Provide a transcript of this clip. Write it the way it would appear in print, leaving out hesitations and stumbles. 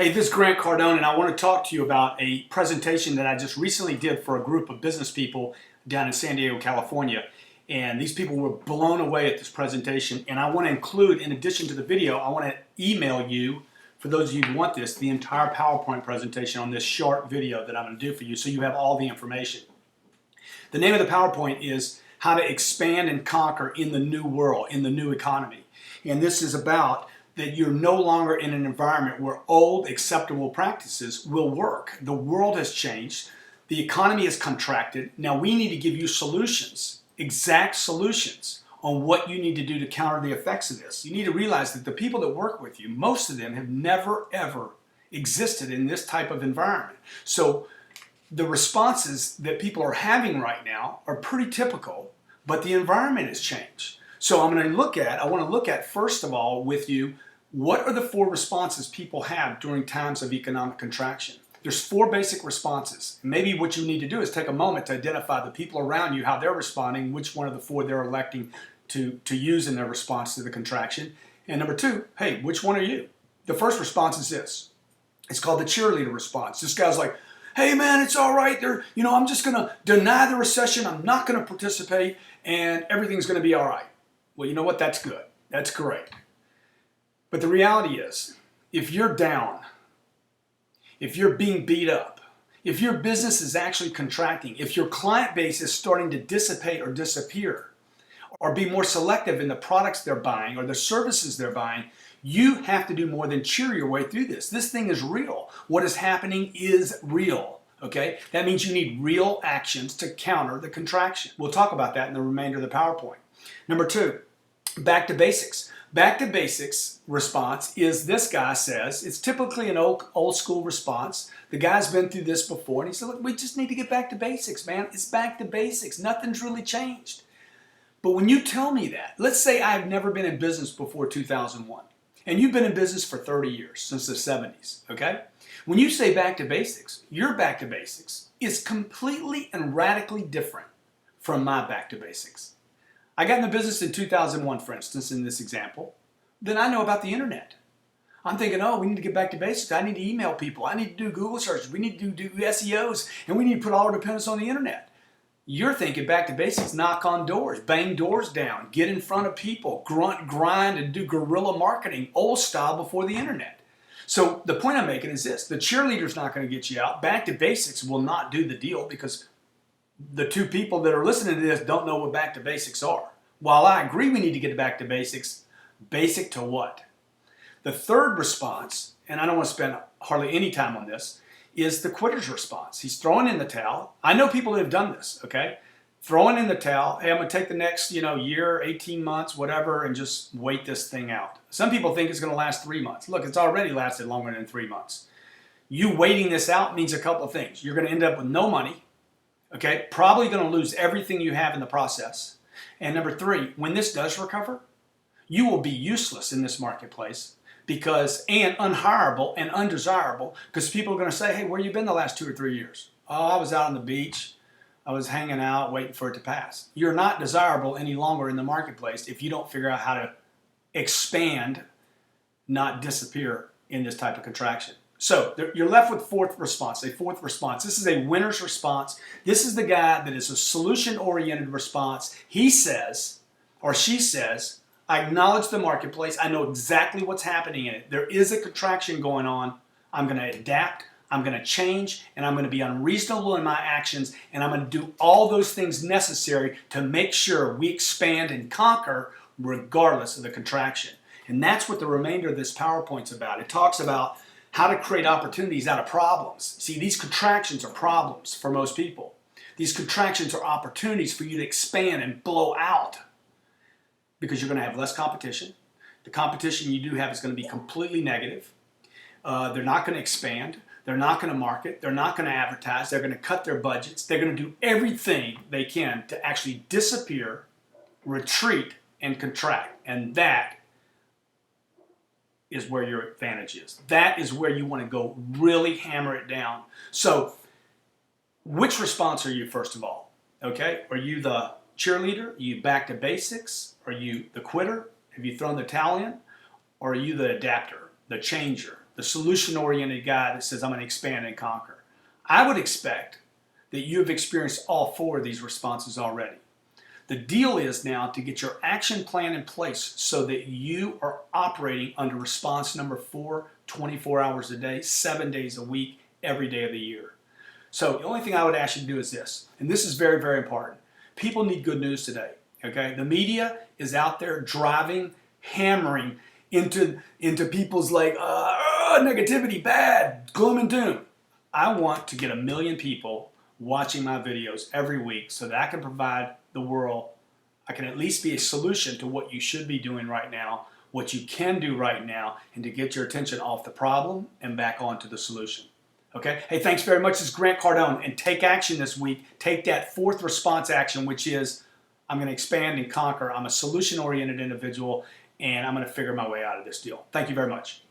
Hey, this is Grant Cardone, and I want to talk to you about a presentation that I just recently did for a group of business people down in San Diego, California. And these people were blown away at this presentation. And I want to include, in addition to the video, I want to email you, for those of you who want this, the entire PowerPoint presentation on this short video that I'm going to do for you so you have all the information. The name of the PowerPoint is How to Expand and Conquer in the New World, in the New Economy. And this is about that you're no longer in an environment where old acceptable practices will work. The world has changed. The economy has contracted. Now we need to give you solutions, exact solutions on what you need to do to counter the effects of this. You need to realize that the people that work with you, most of them have never ever existed in this type of environment. So the responses that people are having right now are pretty typical, but the environment has changed. So I want to look at first of all with you, what are the 4 responses people have during times of economic contraction? There's 4 basic responses. Maybe what you need to do is take a moment to identify the people around you, how they're responding, which one of the 4 they're electing to use in their response to the contraction. And number 2, hey, which one are you? The first response is this. It's called the cheerleader response. This guy's like, hey man, it's all right. I'm just going to deny the recession. I'm not going to participate and everything's going to be all right. Well, you know what? That's good. That's great. But the reality is, if you're down, if you're being beat up, if your business is actually contracting, if your client base is starting to dissipate or disappear, or be more selective in the products they're buying or the services they're buying, you have to do more than cheer your way through this. This thing is real. What is happening is real. Okay? That means you need real actions to counter the contraction. We'll talk about that in the remainder of the PowerPoint. Number 2, back to basics. Back to basics response is this guy says, it's typically an old school response. The guy's been through this before and he said, look, we just need to get back to basics, man. It's back to basics. Nothing's really changed. But when you tell me that, let's say I've never been in business before 2001 and you've been in business for 30 years, since the 70s, okay? When you say back to basics, your back to basics is completely and radically different from my back to basics. I got in the business in 2001, for instance, in this example. Then I know about the internet. I'm thinking, oh, we need to get back to basics. I need to email people. I need to do Google searches. We need to do SEOs. And we need to put all our dependence on the internet. You're thinking back to basics, knock on doors, bang doors down, get in front of people, grunt, grind, and do guerrilla marketing, old style before the internet. So the point I'm making is this. The cheerleader's not going to get you out. Back to basics will not do the deal because the 2 people that are listening to this don't know what back to basics are. While I agree we need to get back to basics, basic to what? The third response, and I don't want to spend hardly any time on this, is the quitter's response. He's throwing in the towel. I know people that have done this, okay? Throwing in the towel. Hey, I'm going to take the next, year, 18 months, whatever, and just wait this thing out. Some people think it's going to last 3 months. Look, it's already lasted longer than 3 months. You waiting this out means a couple of things. You're going to end up with no money. Okay, probably going to lose everything you have in the process. And number 3, when this does recover, you will be useless in this marketplace and unhireable and undesirable because people are going to say, hey, where you been the last 2 or 3 years? Oh, I was out on the beach. I was hanging out waiting for it to pass. You're not desirable any longer in the marketplace if you don't figure out how to expand, not disappear in this type of contraction. So you're left with a 4th response. This is a winner's response. This is the guy that is a solution-oriented response. He says, or she says, I acknowledge the marketplace. I know exactly what's happening in it. There is a contraction going on. I'm going to adapt. I'm going to change. And I'm going to be unreasonable in my actions. And I'm going to do all those things necessary to make sure we expand and conquer regardless of the contraction. And that's what the remainder of this PowerPoint's about. It talks about how to create opportunities out of problems. See, these contractions are problems for most people. These contractions are opportunities for you to expand and blow out because you're going to have less competition. The competition you do have is going to be completely negative. They're not going to expand. They're not going to market. They're not going to advertise. They're going to cut their budgets. They're going to do everything they can to actually disappear, retreat, and contract. And that is where your advantage is. That is where you want to go really hammer it down. So which response are you first of all? Okay? Are you the cheerleader? Are you back to basics? Are you the quitter? Have you thrown the towel in? Or are you the adapter, the changer, the solution-oriented guy that says, I'm going to expand and conquer. I would expect that you have experienced all 4 of these responses already. The deal is now to get your action plan in place so that you are operating under response number 4, 24 hours a day, 7 days a week, every day of the year. So the only thing I would ask you to do is this, and this is very, very important. People need good news today, okay? The media is out there driving, hammering into people's negativity, bad, gloom and doom. I want to get 1 million people watching my videos every week so that I can provide the world, I can at least be a solution to what you should be doing right now, what you can do right now, and to get your attention off the problem and back onto the solution. Okay? Hey, thanks very much. This is Grant Cardone, and take action this week. Take that 4th response action, which is I'm going to expand and conquer. I'm a solution-oriented individual, and I'm going to figure my way out of this deal. Thank you very much.